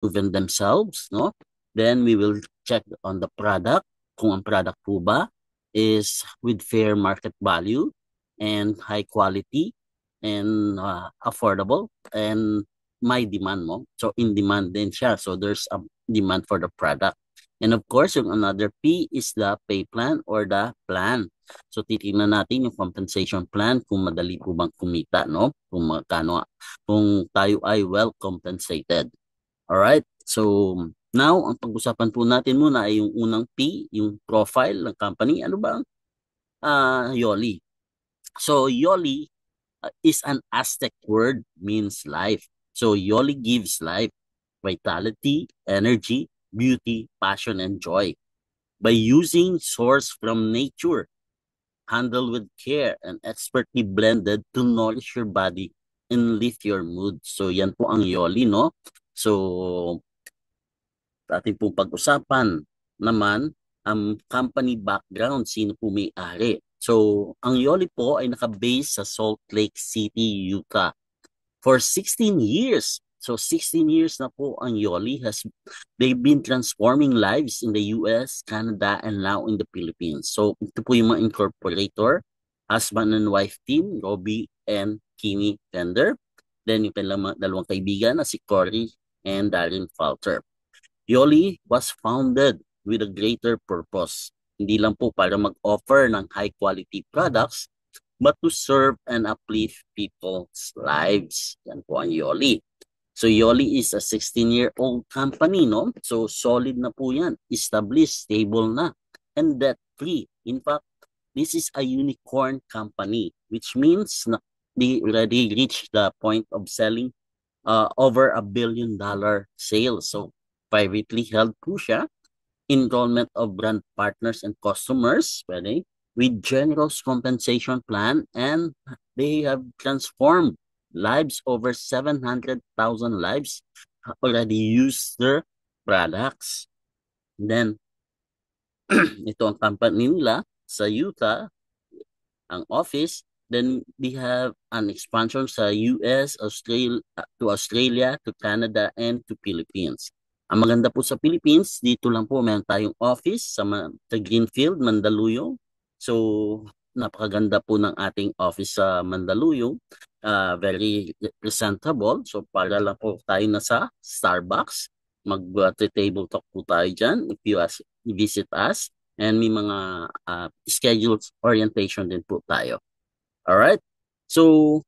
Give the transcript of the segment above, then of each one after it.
proven themselves, no? Then we will check on the product, kung ang product po ba is with fair market value and high quality and affordable and may demand mo. So in demand din siya. So there's a demand for the product. And of course, yung another P is the pay plan or the plan. So titingnan natin yung compensation plan kung madali po bang kumita, no? Kung magkano, kung tayo ay well compensated. Alright? So now, ang pag-usapan po natin muna ay yung unang P, yung profile ng company. Ano ba ang YOLI? So YOLI is an Aztec word, means life. So Yoli gives life, vitality, energy, beauty, passion, and joy. By using source from nature, handled with care and expertly blended to nourish your body and lift your mood. So yan po ang Yoli, no? So ating pong pag-usapan naman ang company background, sino po may-ari. So ang Yoli po ay naka-base sa Salt Lake City, Utah for 16 years. So 16 years na po ang Yoli they've been transforming lives in the US, Canada, and now in the Philippines. So ito po yung mga incorporator, husband and wife team, Robbie and Kimi Fender. Then yung kailang dalawang kaibigan na si Cory and Darren Falter. Yoli was founded with a greater purpose. Hindi lang po para mag-offer ng high-quality products, but to serve and uplift people's lives. Yan po ang Yoli. So Yoli is a 16-year-old company, no? So solid na po yan. Established, stable na, and debt-free. In fact, this is a unicorn company, which means na they already reached the point of selling over $1 billion sales. So privately held po siya. Enrollment of brand partners and customers, pwede, with generous compensation plan, and they have transformed lives. Over 700,000 lives already use their products. Then, ito ang company nila sa Utah, ang office. Then, they have an expansion sa US, Australia, to Canada, and to Philippines. Ang maganda po sa Philippines, dito lang po meron tayong office sa Greenfield, Mandaluyong. So, napakaganda po ng ating office sa Mandaluyong. Very presentable. So, para lang po tayo nasa Starbucks. Mag-table talk po tayo dyan if you visit us. And may mga scheduled orientation din po tayo. Alright? So,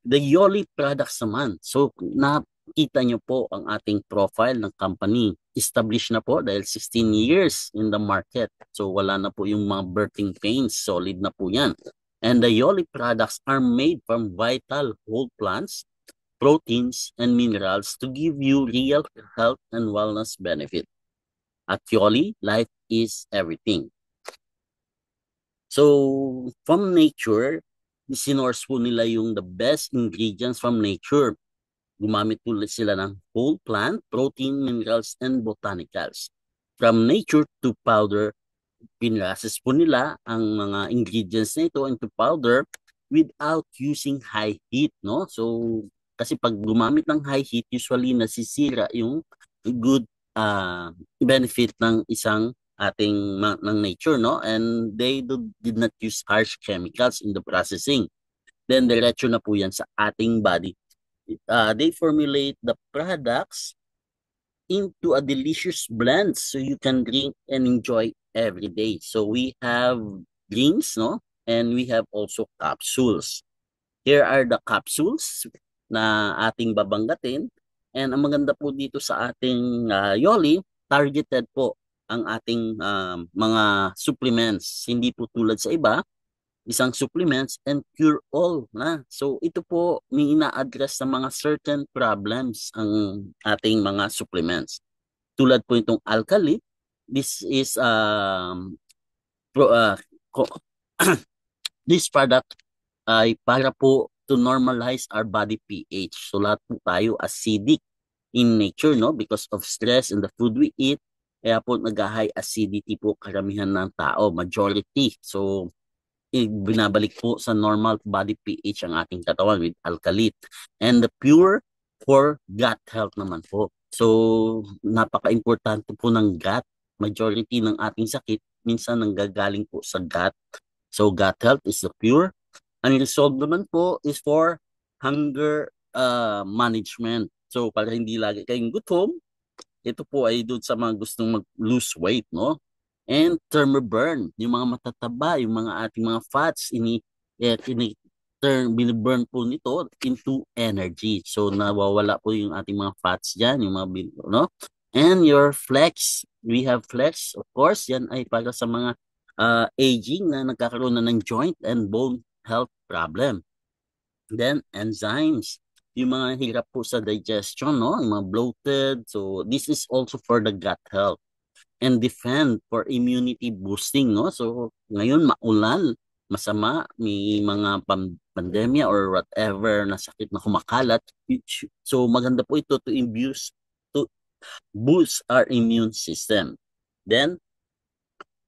the Yoli products naman. So, nakita nyo po ang ating profile ng company. Established na po dahil 16 years in the market. So, wala na po yung mga birthing pains. Solid na po yan. And the Yoli products are made from vital whole plants, proteins, and minerals to give you real health and wellness benefit. At Yoli, life is everything. So, from nature, sinorse po nila yung the best ingredients from nature. Gumamit po sila ng whole plant, protein, minerals, and botanicals. From nature to powder, pinrases po nila ang mga ingredients na ito into powder without using high heat, no? So, kasi pag gumamit ng high heat, usually nasisira yung good benefit ng isang ating ng nature, no? And they did not use harsh chemicals in the processing. Then diretso na po yan sa ating body. They formulate the products into a delicious blend so you can drink and enjoy every day. So we have drinks, no? And we have also capsules. Here are the capsules na ating babanggatin. And ang maganda po dito sa ating Yoli, targeted po ang ating mga supplements. Hindi po tulad sa iba, isang supplements and cure all na. So ito po may ina-address sa mga certain problems ang ating mga supplements. Tulad po itong Alkalit, this is this product ay para po to normalize our body pH. So lahat po tayo acidic in nature, no? Because of stress and the food we eat. Kaya po nag-high acidity po karamihan ng tao, majority. So binabalik po sa normal body pH ang ating katawan with Alkalit. And the pure for gut health naman po. So, napaka-importante po ng gut. Majority ng ating sakit minsan nanggagaling po sa gut. So, gut health is the cure. Ang resolve naman po is for hunger management. So, para hindi lagi kayong gutom, ito po ay doon sa mga gustong mag-lose weight, no? And thermal burn, yung mga matataba, yung mga ating mga fats, biniburn po nito into energy. So, nawawala po yung ating mga fats dyan, yung mga, no? And your flex, we have flex, of course, yan ay para sa mga aging na nagkakaroon na ng joint and bone health problem. Then, enzymes. Yung mga hirap po sa digestion, no? Yung mga bloated. So, this is also for the gut health. And defend for immunity boosting, no? So, ngayon, maulan, masama, may mga pandemya or whatever na sakit na kumakalat. So, maganda po ito to boost our immune system. Then,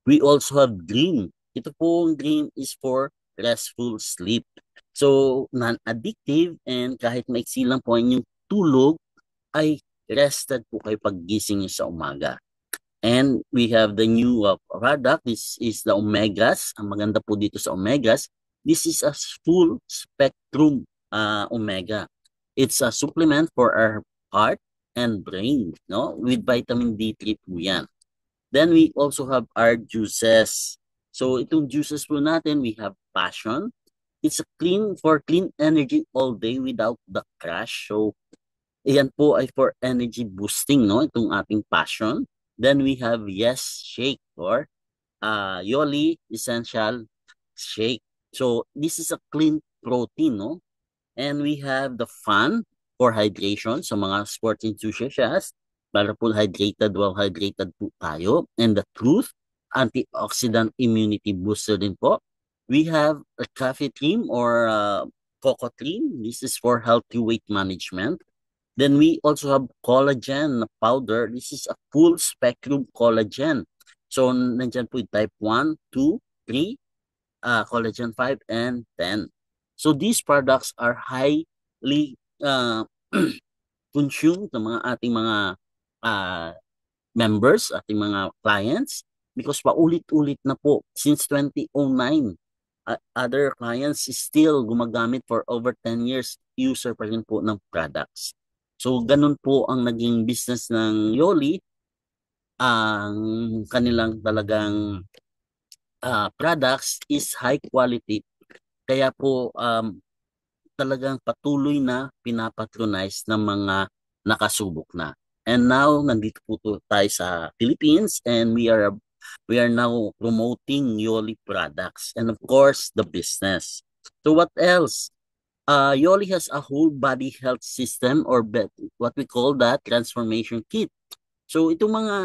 we also have dream. Ito pong dream is for restful sleep. So, non-addictive and kahit maiksi lang po ang inyong tulog, ay rested po kayo paggising niyo sa umaga. And we have the new product. This is the Omegas. Ang maganda po dito sa Omegas, this is a full spectrum Omega. It's a supplement for our heart and brain, no? With vitamin D3 po yan. Then we also have our juices. So itong juices po natin, we have passion. It's a clean energy all day without the crash. So iyan po ay for energy boosting, no? Itong ating passion. Then we have Yes Shake or Yoli Essential Shake. So this is a clean protein, no? And we have the fun for hydration sa mga sports enthusiasts para po hydrated, well-hydrated po tayo. And the truth, antioxidant immunity booster din po. We have a coffee cream or cocoa cream. This is for healthy weight management. Then we also have collagen powder. This is a full spectrum collagen. So, nandyan po yung type 1, 2, 3, collagen 5, and 10. So, these products are highly consumed ng mga ating mga uh, members, ating mga clients, because paulit-ulit na po since 2009. Other clients is still gumagamit for over 10 years, user pa rin po ng products. So, ganun po ang naging business ng Yoli. Ang kanilang talagang products is high quality. Kaya po talagang patuloy na pinapatronize ng mga nakasubok na. And now, nandito po tayo sa Philippines and we are now promoting Yoli products and of course, the business. So what else? Yoli has a whole body health system or what we call that transformation kit. So itong mga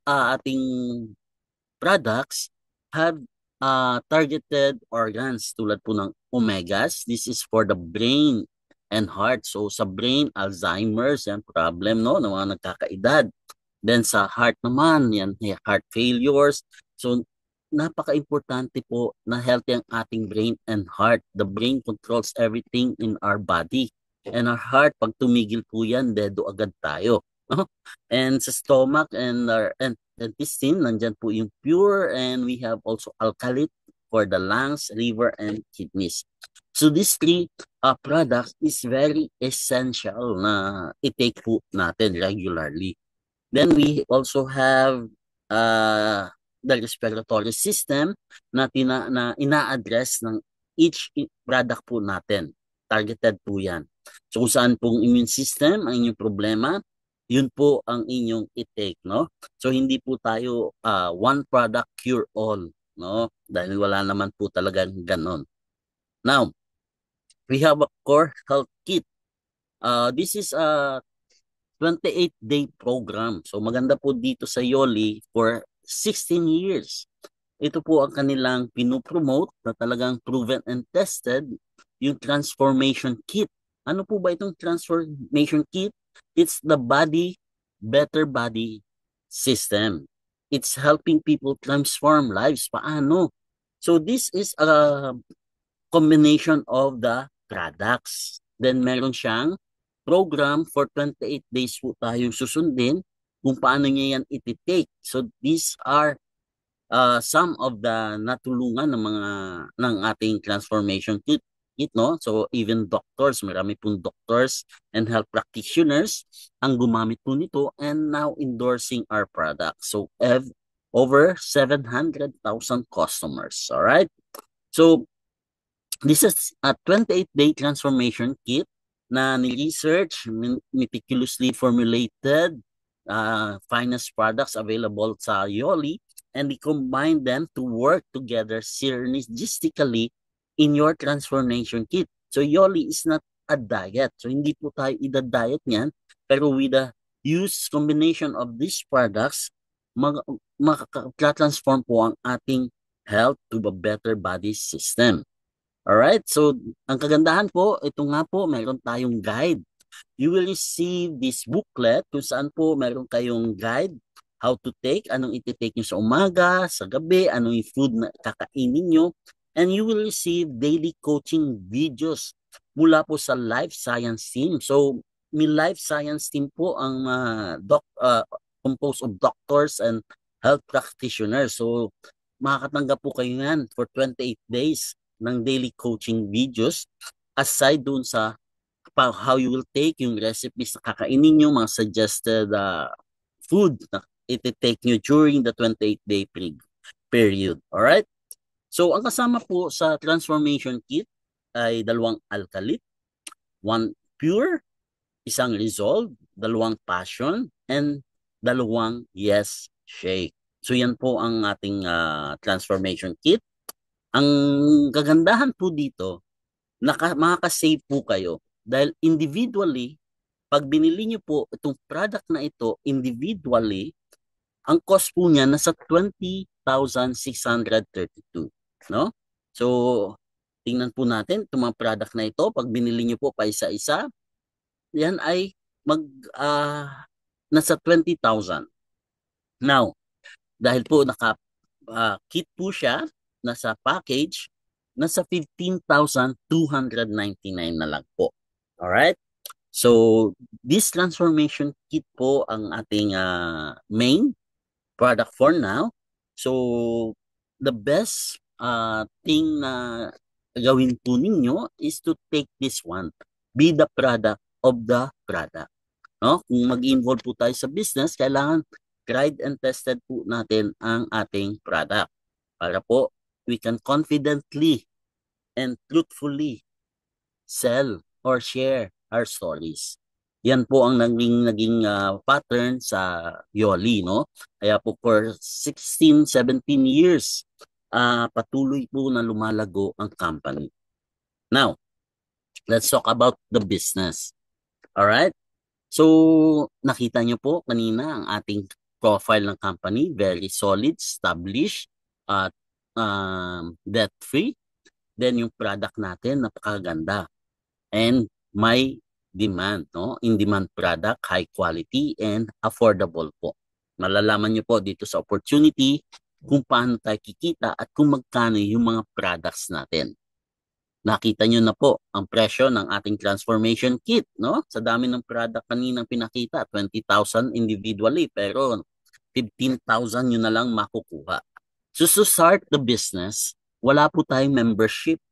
ating products have targeted organs tulad po ng omegas. This is for the brain and heart. So sa brain, Alzheimer's, yan problem, no, ng mga nagkakaedad. Then sa heart naman, yan, heart failures. So napaka-importante po na healthy ang ating brain and heart. The brain controls everything in our body. And our heart, pag tumigil po yan, dedo agad tayo. No? And sa stomach and our intestine, nandyan po yung pure and we have also alkalit for the lungs, liver, and kidneys. So these three products is very essential na i-take po natin regularly. Then we also have the respiratory system na ina-address ng each product po natin. Targeted po yan. So kung saan pong immune system ang inyong problema, yun po ang inyong i-take, no? So hindi po tayo one product cure all, no? Dahil wala naman po talagang ganon. Now, we have a core health kit. This is a 28-day program. So maganda po dito sa Yoli for 16 years. Ito po ang kanilang pinopromote na talagang proven and tested, yung transformation kit. Ano po ba itong transformation kit? It's the better body system. It's helping people transform lives. Paano? So this is a combination of the products. Then meron siyang program for 28 days po tayong susundin kung paano niya yan iti-take. So these are some of the natulungan ng ating transformation kit, no? So even doctors, marami pong doctors and health practitioners ang gumamit po nito and now endorsing our product. So over 700,000 customers, all right? So this is a 28-day transformation kit na ni-research, meticulously formulated, finest products available sa Yoli, and we combine them to work together synergistically in your transformation kit. So Yoli is not a diet. So hindi po tayo ida-diet niyan, pero with the use combination of these products, makaka-transform po ang ating health to a better body system. Alright, so ang kagandahan po, ito nga po, mayroon tayong guide. You will receive this booklet kung saan po mayroon kayong guide how to take, anong iti-take nyo sa umaga, sa gabi, anong yung food na kakainin nyo, and you will receive daily coaching videos mula po sa life science team. So, may life science team po ang composed of doctors and health practitioners. So, makakatanggap po kayo yan for 28 days ng daily coaching videos aside dun sa how you will take yung recipes na kakainin nyo, mga suggested food na iti-take nyo during the 28-day period. Alright? So, ang kasama po sa transformation kit ay 2 alkalit, 1 pure, 1 resolve, 2 passion, and 2 yes shake. So, yan po ang ating transformation kit. Ang kagandahan po dito, makaka-save po kayo dahil individually, pag binili nyo po itong product na ito individually, ang cost po niya nasa 20,632, no? So, tingnan po natin itong mga product na ito, pag binili nyo po pa isa-isa, yan ay nasa 20,000. Now, dahil po kit po siya, nasa package, nasa 15,299 na lang po. Alright? So, this transformation kit po ang ating main product for now. So, the best thing na gawin po ninyo is to take this one. Be the product of the product. No? Kung mag-involve po tayo sa business, kailangan tried and tested po natin ang ating product para po we can confidently and truthfully sell or share our stories. Yan po ang naging pattern sa Yoli, no? Kaya po for 16, 17 years, patuloy po na lumalago ang company. Now, let's talk about the business. Alright? So, nakita nyo po kanina ang ating profile ng company, very solid, established, at debt-free. Then yung product natin, napakaganda. And may demand, no? In-demand product, high quality, and affordable po. Malalaman nyo po dito sa opportunity kung paano tayo kikita at kung magkano yung mga products natin. Nakita nyo na po ang presyo ng ating transformation kit, no? Sa dami ng product kaninang pinakita, 20,000 individually, pero 15,000 nyo na lang makukuha. So to start the business, wala po tayong membership.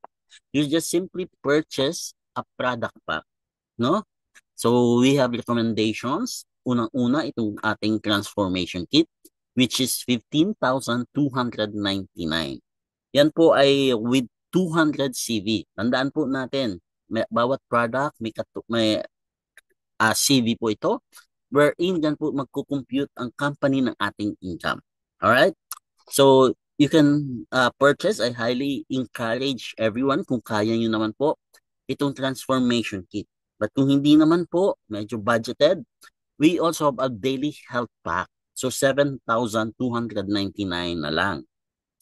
You just simply purchase a product pack, no? So we have recommendations. Unang-una, itong ating transformation kit, which is 15,299. Yan po ay with 200 CV. Tandaan po natin, bawat product may CV po ito, wherein dyan po magkukompute ang company ng ating income. Alright? So, you can purchase. I highly encourage everyone kung kaya nyo naman po itong transformation kit. But kung hindi naman po, medyo budgeted, we also have a daily health pack. So, 7,299 na lang.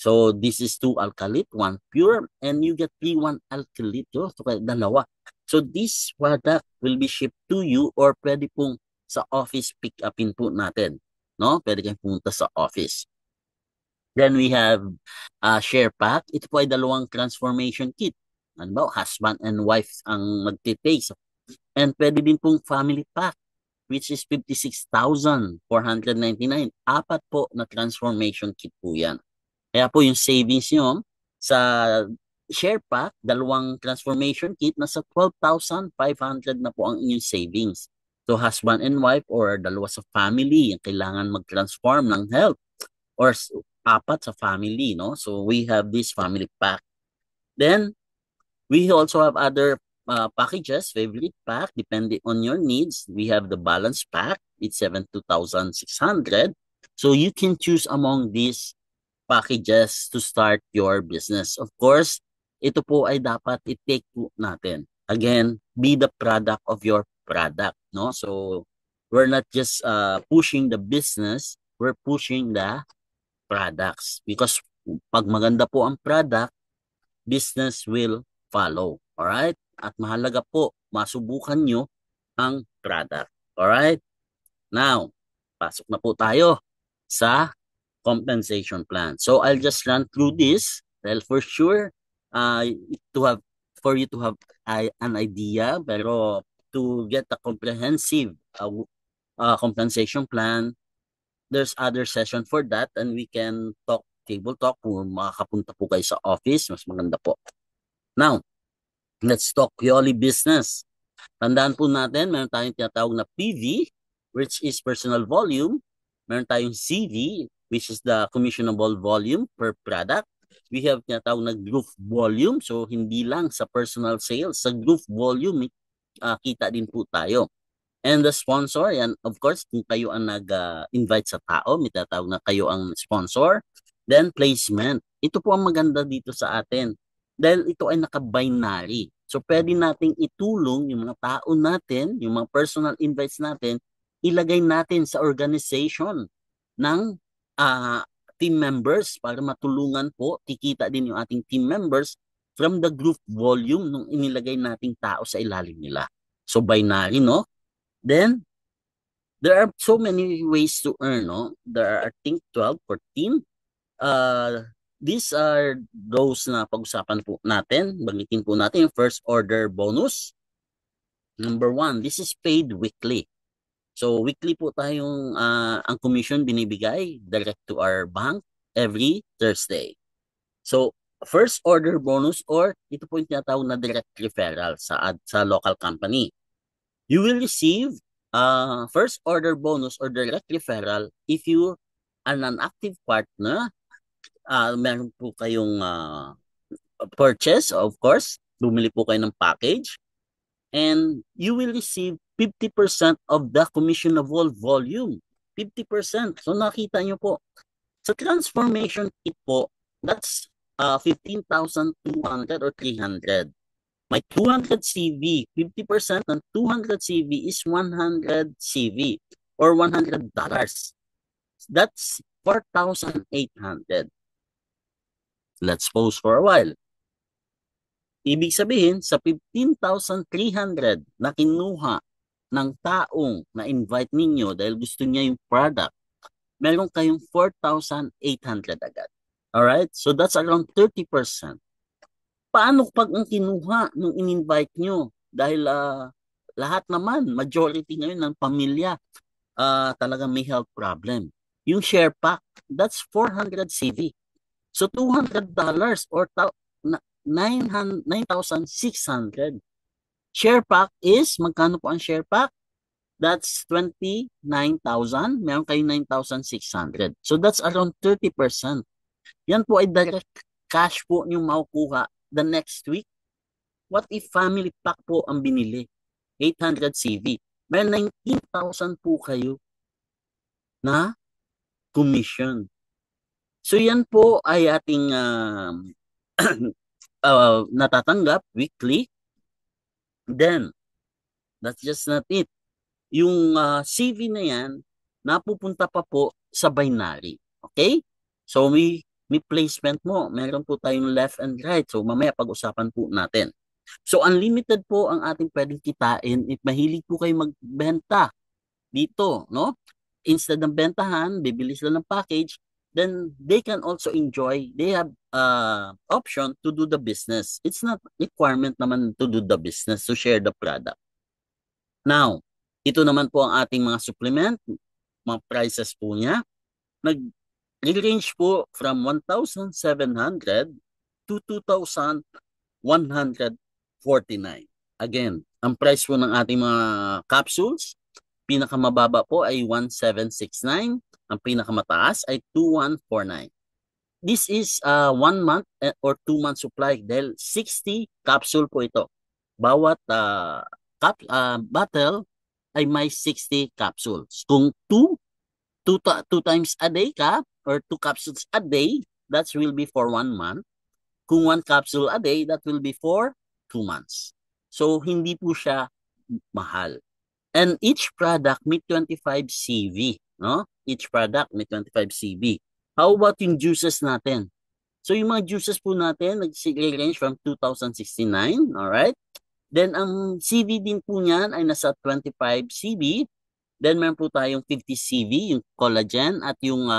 So, this is 2 alkalit, 1 pure, and you get 3 1 alkalit. So, dalawa. So, this product will be shipped to you or pwede pong sa office pick upin po natin. No? Pwede kayong pumunta sa office. Then we have share pack. Ito po ay 2 transformation kit. Ano ba? Husband and wife ang magtitake. So, And pwede din pong family pack, which is 56,499. Apat po na transformation kit po yan. Kaya po yung savings nyo sa share pack, dalawang transformation kit, nasa 12,500 na po ang inyong savings. So husband and wife or dalawa sa family, yung kailangan mag-transform ng health or apat sa family, no? So we have this family pack. Then we also have other packages, favorite pack, depending on your needs. We have the balance pack, it's 72,600. So you can choose among these packages to start your business. Of course, ito po ay dapat i-take po natin. Again, be the product of your product, no? So we're not just pushing the business, we're pushing the products because pag maganda po ang product, business will follow. Alright? At mahalaga po, masubukan nyo ang product. Alright? Now, pasok na po tayo sa compensation plan. So I'll just run through this. Well, for sure, to have for you to have an idea, pero to get a comprehensive compensation plan, there's other session for that and we can talk table talk kung makakapunta po kayo sa office, mas maganda po. Now, let's talk purely business. Tandaan po natin, meron tayong tinatawag na PV, which is personal volume. Meron tayong CV, which is the commissionable volume per product. We have tinatawag na group volume. So, hindi lang sa personal sales, sa group volume, kita din po tayo. And the sponsor, yan, of course, kung kayo ang nag-invite sa tao, may tatawag na kayo ang sponsor. Then, placement. Ito po ang maganda dito sa atin. Dahil ito ay naka-binary. So, pwede nating itulong yung mga tao natin, yung mga personal invites natin, ilagay natin sa organization ng team members para matulungan po, kikita din yung ating team members from the group volume nung inilagay nating tao sa ilalim nila. So, binary, no? Then, there are so many ways to earn, no? There are, I think, 12, 14. These are those na pag-usapan po natin. Banggitin po natin yung first order bonus. Number 1, this is paid weekly. So, weekly po tayong ang commission binibigay direct to our bank every Thursday. So, first order bonus or ito po yung tinatawag na direct referral sa local company. You will receive first order bonus or direct referral if you are an active partner. Meron po kayong purchase, of course. Bumili po kayo ng package. And you will receive 50% of the commissionable volume. 50%. So nakita nyo po. Sa transformation kit po, that's 15,200 or 300. May 200 CV. 50% ng 200 CV is 100 CV or $100. That's 4,800. Let's pause for a while. Ibig sabihin, sa 15,300 na kinuha ng taong na-invite ninyo dahil gusto niya yung product, meron kayong 4,800 agad. Alright? So that's around 30%. Paano pag ang kinuha nung in-invite nyo? Dahil lahat naman, majority ngayon ng pamilya, talagang may health problem. Yung share pack, that's 400 CV. So $200 or 9,600. Share pack is, magkano po ang share pack? That's 29,000. Meron kayo 9,600. So that's around 30%. Yan po ay direct cash po yung makukuha the next week. What if family pack po ang binili? 800 CV. May 19,000 po kayo na commission. So yan po ay ating natatanggap weekly. Then, that's just not it. Yung CV na yan, napupunta pa po sa binary. Okay? So may placement mo. Meron po tayong left and right. So mamaya pag-usapan po natin. So unlimited po ang ating pwedeng kitain if mahilig po kayo magbenta dito, no? Instead ng bentahan, bibili sila ng package, then they can also enjoy, they have option to do the business. It's not requirement naman to do the business, to share the product. Now, ito naman po ang ating mga supplement, mga prices po niya. Nag-range po from 1,700 to 2,149. Again, ang price po ng ating mga capsules, pinakamababa po ay 1,769, ang pinakamataas ay 2,149. This is 1 month or 2 month supply dahil 60 capsule po ito. Bawat bottle ay may 60 capsules. Kung 2 times a day ka or 2 capsules a day, that will be for 1 month. Kung 1 capsule a day, that will be for 2 months. So, hindi po siya mahal. And each product may 25 CV, no? Each product may 25 CV. How about yung juices natin? So, yung mga juices po natin, nag-range from 2,069, alright? Then, ang CV din po niyan ay nasa 25 CV. Then, meron po tayong 50 CV, yung collagen, at yung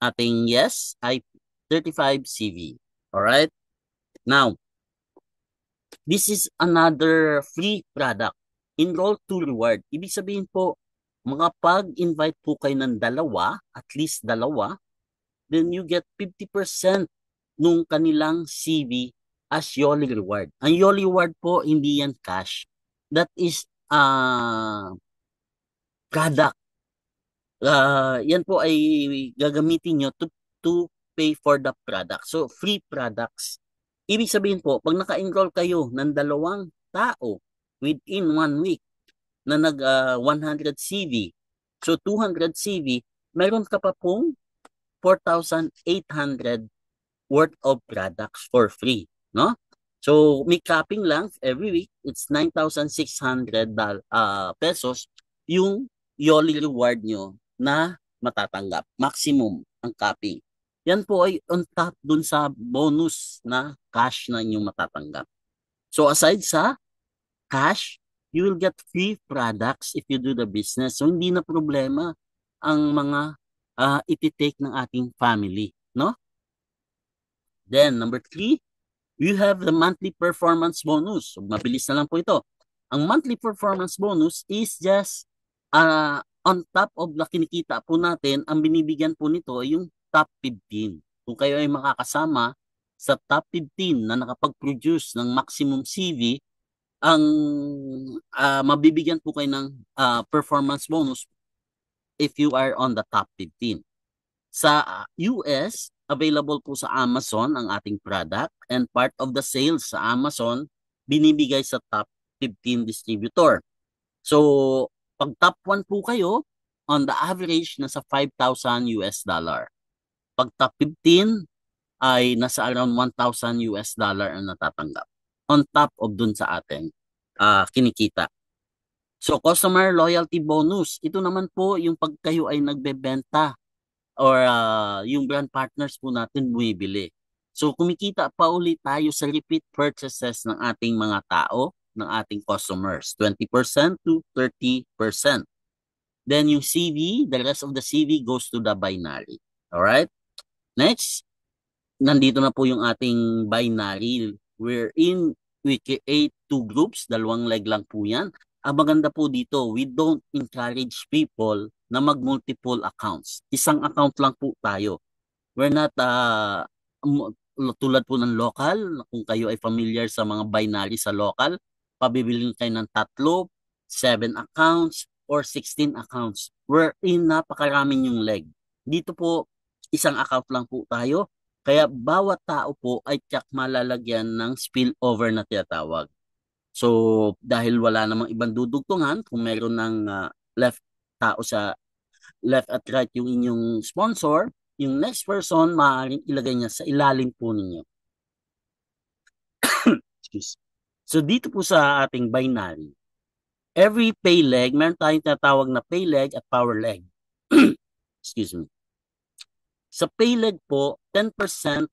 ating yes ay 35 CV. Alright? Now, this is another free product. Enroll to reward. Ibig sabihin po, makapag-invite po kayo ng dalawa, at least dalawa, then you get 50% nung kanilang CV as YOLI reward. Ang YOLI reward po, hindi yan cash. That is product. Yan po ay gagamitin nyo to pay for the product. So, free products. Ibig sabihin po, pag naka-enroll kayo ng dalawang tao within 1 week na nag 100 CV, so 200 CV, meron ka pa pong 4,800 worth of products for free, no? So, may capping lang every week. It's 9,600 pesos yung YOLI reward nyo na matatanggap. Maximum ang capping. Yan po ay on top dun sa bonus na cash na inyong matatanggap. So, aside sa cash, you will get free products if you do the business. So, hindi na problema ang mga iti-take ng ating family, no? Then, number 3, you have the monthly performance bonus. So, mabilis na lang po ito. Ang monthly performance bonus is just on top of the kinikita po natin, ang binibigyan po nito ay yung top 15. Kung kayo ay makakasama sa top 15 na nakapag-produce ng maximum CV, ang mabibigyan po kayo ng performance bonus if you are on the top 15. Sa US, available po sa Amazon ang ating product, and part of the sales sa Amazon binibigay sa top 15 distributor. So, pag top 1 po kayo, on the average nasa 5,000 US dollar. Pag top 15 ay nasa around 1,000 US dollar ang natatanggap on top of dun sa ating kinikita. So, customer loyalty bonus, ito naman po yung pag kayo ay nagbebenta or yung brand partners po natin bumibili. So, kumikita pa ulit tayo sa repeat purchases ng ating mga tao, ng ating customers, 20% to 30%. Then yung CV, the rest of the CV goes to the binary. Alright? Next, nandito na po yung ating binary wherein we create 2 groups, 2 leg lang po yan. Ang maganda po dito, we don't encourage people na mag-multiple accounts. Isang account lang po tayo. We're not tulad po ng local, kung kayo ay familiar sa mga binary sa local, pabibilin kayo ng 3, 7 accounts, or 16 accounts. Wherein napakaraming yung leg. Dito po, isang account lang po tayo. Kaya bawat tao po ay tiyak malalagyan ng spillover na tinatawag. So, dahil wala namang ibang dudugtungan, kung meron ng left tao sa left at right yung inyong sponsor, yung next person, maaaring ilagay niya sa ilalim po ninyo. Excuse. So, dito po sa ating binary, every pay leg, meron tayong tinatawag na pay leg at power leg. Excuse me. Sa pay leg po, 10%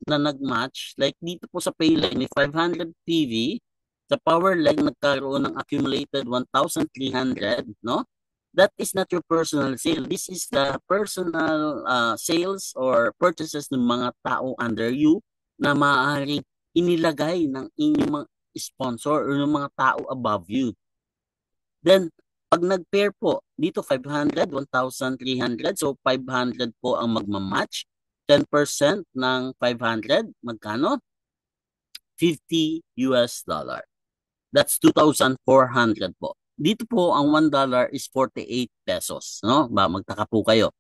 na nag-match, like dito po sa pay leg, may 500 PV, sa power leg, nagkaroon ng accumulated 1,300, no? That is not your personal sale. This is the personal sales or purchases ng mga tao under you na maaaring inilagay ng inyong mga sponsor or ng mga tao above you. Then, pag nag-pair po, dito 500, 1,300. So, 500 po ang magmamatch. 10% ng 500, magkano? 50 US dollar. That's 2,400 po. Dito po, ang $1 is 48 pesos. No? Magtaka po kayo.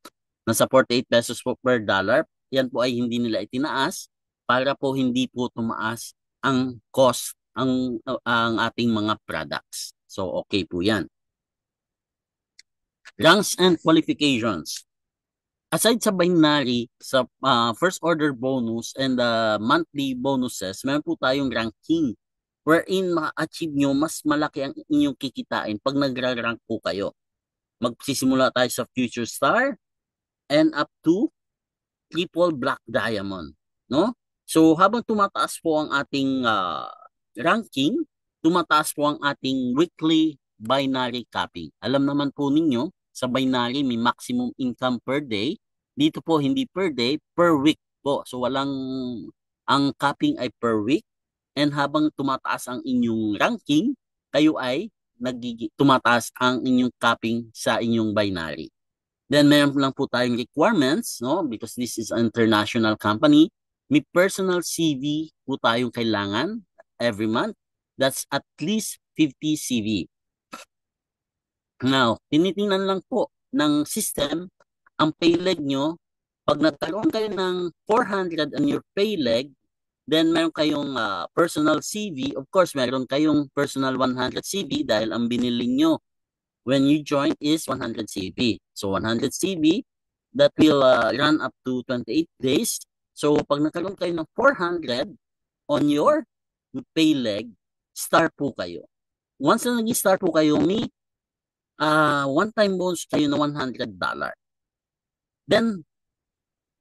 Nasa 48 pesos po per dollar. Yan po ay hindi nila itinaas para po hindi po tumaas ang cost ang ating mga products. So, okay po yan. Ranks and qualifications. Aside sa binary, sa first order bonus and monthly bonuses, meron po tayong ranking wherein ma-achieve nyo mas malaki ang inyong kikitain pag nagra-rank po kayo. Magsisimula tayo sa Future Star and up to Triple Black Diamond, no? So habang tumataas po ang ating ranking, tumataas po ang ating weekly binary capping. Alam naman po ninyo, sa binary may maximum income per day. Dito po hindi per day, per week po. So ang capping ay per week. And habang tumataas ang inyong ranking, kayo ay tumataas ang inyong capping sa inyong binary. Then meron lang po tayong requirements, no? Because this is an international company. May personal CV po tayong kailangan every month. That's at least 50 CV. Now, tinitingnan lang po ng system ang pay leg nyo. Pag nagkaroon kayo ng 400 on your pay leg, then meron kayong personal CV. Of course, meron kayong personal 100 CV dahil ang binili nyo when you join is 100 CV. So 100 CV, that will run up to 28 days. So pag nagkaroon kayo ng 400 on your pay leg, star po kayo. Once na naging star po kayo, may one-time bonus kayo na $100. Then,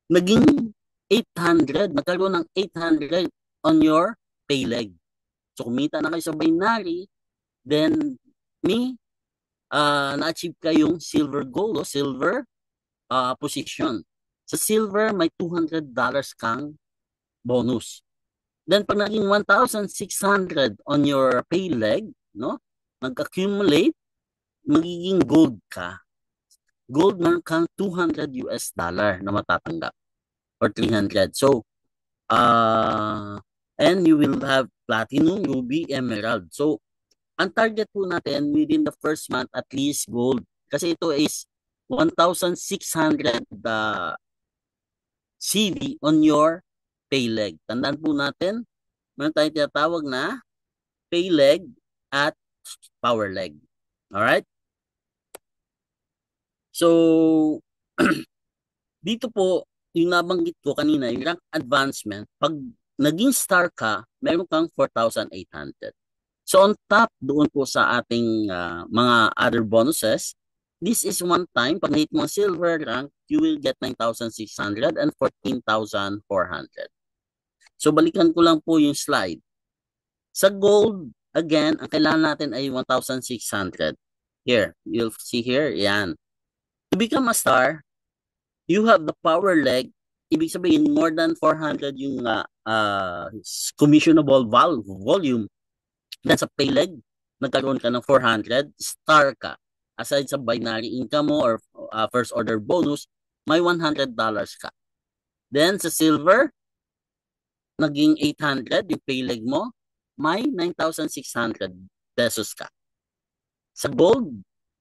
naging 800, nagkaroon ng 800 on your pay leg. So kumita na kayo sa binary, then may na-achieve kayong silver goal o silver position. Sa silver, may $200 kang bonus. Then pag naging 1,600 on your pay leg, no? Mag-accumulate, magiging gold ka. Gold meron kang $200 na matatanggap or 300. So, and you will have platinum, ruby, emerald. So, ang target po natin within the first month at least gold. Kasi ito is 1,600 CV on your pay leg. Tandaan po natin, meron tayong tinatawag na pay leg at power leg. Alright? So, dito po, yung nabanggit ko kanina, yung rank advancement, pag naging star ka, meron kang 4,800. So on top, doon po sa ating mga other bonuses, this is one time, pag nahit mo silver rank, you will get 9,600 and 14,400. So balikan ko lang po yung slide. Sa gold, again, ang kailangan natin ay 1,600. Here, you'll see here, yan. To become a star, you have the power leg, ibig sabihin more than 400 yung commissionable volume. Then sa pay leg, nagkaroon ka ng 400, star ka. Aside sa binary income mo or first order bonus, may $100 ka. Then sa silver, naging 800 yung pay leg mo, may 9,600 pesos ka. Sa gold,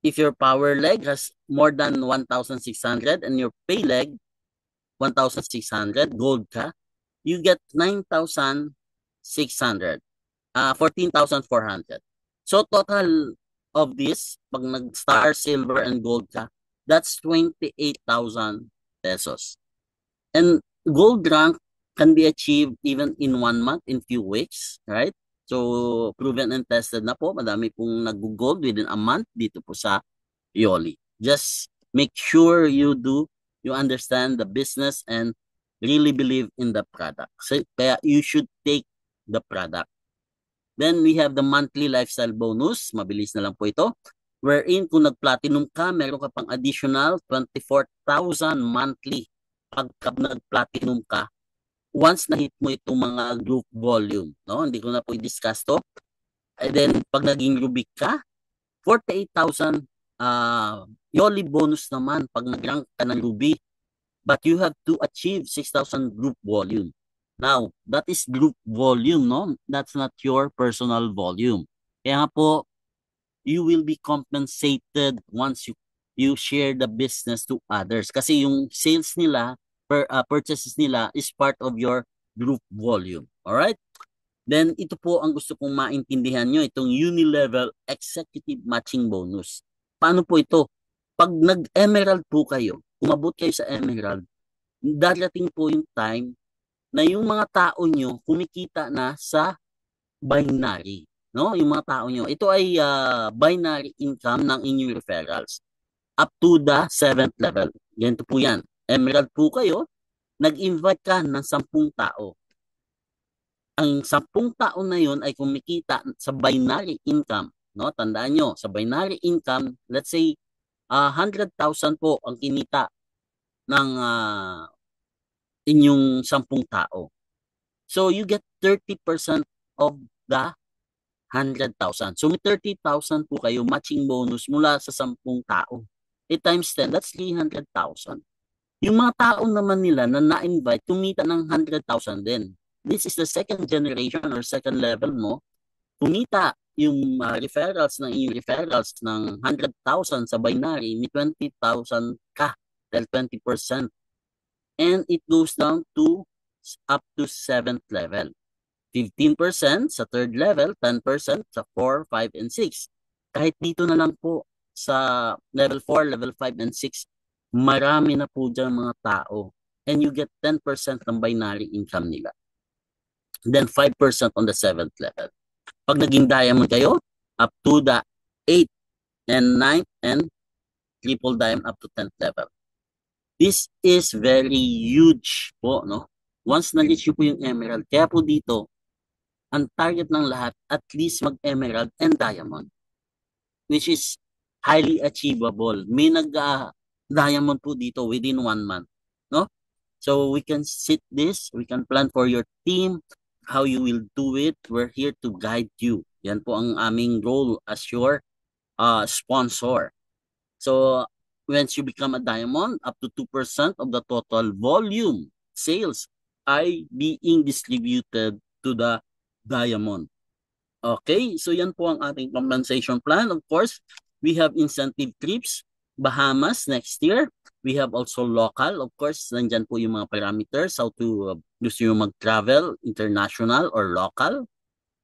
if your power leg has more than 1,600 and your pay leg 1,600, gold ka, you get 9,600. 14,400. So total of this, pag nag-star, silver, and gold ka, that's 28,000 pesos. And gold rank can be achieved even in 1 month, in few weeks, right? So proven and tested na po. Madami pong nag-gold within a month dito po sa Yoli. Just make sure you understand the business and really believe in the product. So, kaya you should take the product. Then we have the monthly lifestyle bonus. Mabilis na lang po ito. Wherein kung nag-platinum ka, meron ka pang additional 24,000 monthly pagka nag-platinum ka. Once na-hit mo itong mga group volume. No? Hindi ko na po i-discuss to. And then pag naging Rubik ka, 48,000 yearly bonus naman pag nag-rank ka ng Ruby. But you have to achieve 6,000 group volume. Now, that is group volume, no? That's not your personal volume. Kaya nga po, you will be compensated once you share the business to others. Kasi yung sales nila, purchases nila is part of your group volume. Alright? Then, ito po ang gusto kong maintindihan nyo, itong Unilevel Executive Matching Bonus. Paano po ito? Pag nag-emerald po kayo, umabot kayo sa emerald, darating po yung time na yung mga tao nyo kumikita na sa binary. No? Yung mga tao nyo. Ito ay binary income ng inyong referrals up to the 7th level. Ganito po yan. Emerald po kayo, nag-invite ka ng 10 tao. Ang 10 tao na yun ay kumikita sa binary income. No? Tandaan nyo, sa binary income, let's say 100,000 po ang kinita ng inyong 10 tao. So you get 30% of the 100,000. So may 30,000 po kayo matching bonus mula sa 10 tao. Times 10, that's 300,000. Yung mga tao naman nila na na-invite, kumita ng 100,000 din. This is the second generation or second level mo. Kumita yung referrals ng inyong referrals ng 100,000 sa binary, may 20,000 ka, dahil 20%. And it goes down to up to 7th level. 15% sa 3rd level, 10% sa 4, 5, and 6. Kahit dito na lang po sa level 4, level 5, and 6, marami na po dyan mga tao. And you get 10% ng binary income nila. Then 5% on the 7th level. Pag naging diamond kayo, up to the 8th and 9th and triple diamond up to 10th level. This is very huge po, no? Once na-reach po yung emerald, kaya po dito, ang target ng lahat, at least mag-emerald and diamond, which is highly achievable. May nag-diamond po dito within 1 month, no? So we can sit this, we can plan for your team, how you will do it. We're here to guide you. Yan po ang aming role as your sponsor. So once you become a diamond, up to 2% of the total volume sales ay being distributed to the diamond. Okay, so yan po ang ating compensation plan. Of course, we have incentive trips, Bahamas next year. We have also local. Of course, nandyan po yung mga parameters, how to gusto yung mag-travel, international or local.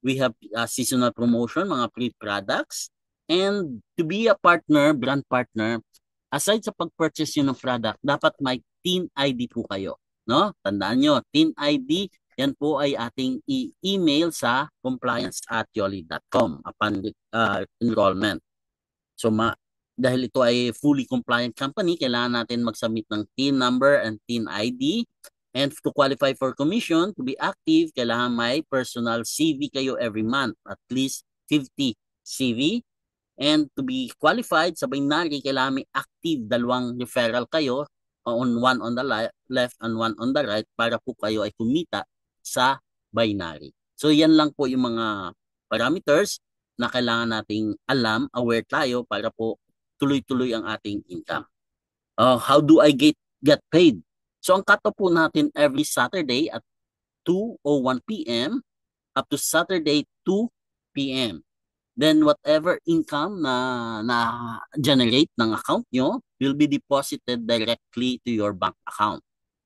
We have seasonal promotion, mga pre-products. And to be a partner, brand partner, aside sa pag-purchase nyo ng product, dapat may TIN ID po kayo. No? Tandaan nyo, TIN ID, yan po ay ating i-email sa compliance@yoli.com upon enrollment. So dahil ito ay fully compliant company, kailangan natin mag-submit ng TIN number and TIN ID. And to qualify for commission, to be active, kailangan may personal CV kayo every month, at least 50 CV. And to be qualified sa binary, kailangan may active 2 referral kayo, one on the left and one on the right, para po kayo ay kumita sa binary. So yan lang po yung mga parameters na kailangan nating alam, aware tayo para po tuloy-tuloy ang ating income. How do I get paid? So ang cut-off po natin every Saturday at 2:01 p.m. up to Saturday 2 p.m. Then whatever income na generate ng account nyo will be deposited directly to your bank account.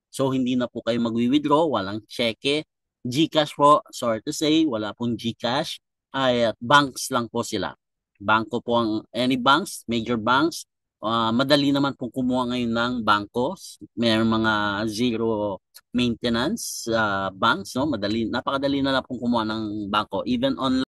So hindi na po kayo magwi-withdraw, walang cheque. GCash po, sorry to say, wala pong GCash. Ay banks lang po sila. Bangko po ang any banks, major banks. Madali naman pong kumuha ngayon ng bangko. May mga zero maintenance banks, no? Napakadali na lang pong kumuha ng bangko. Even online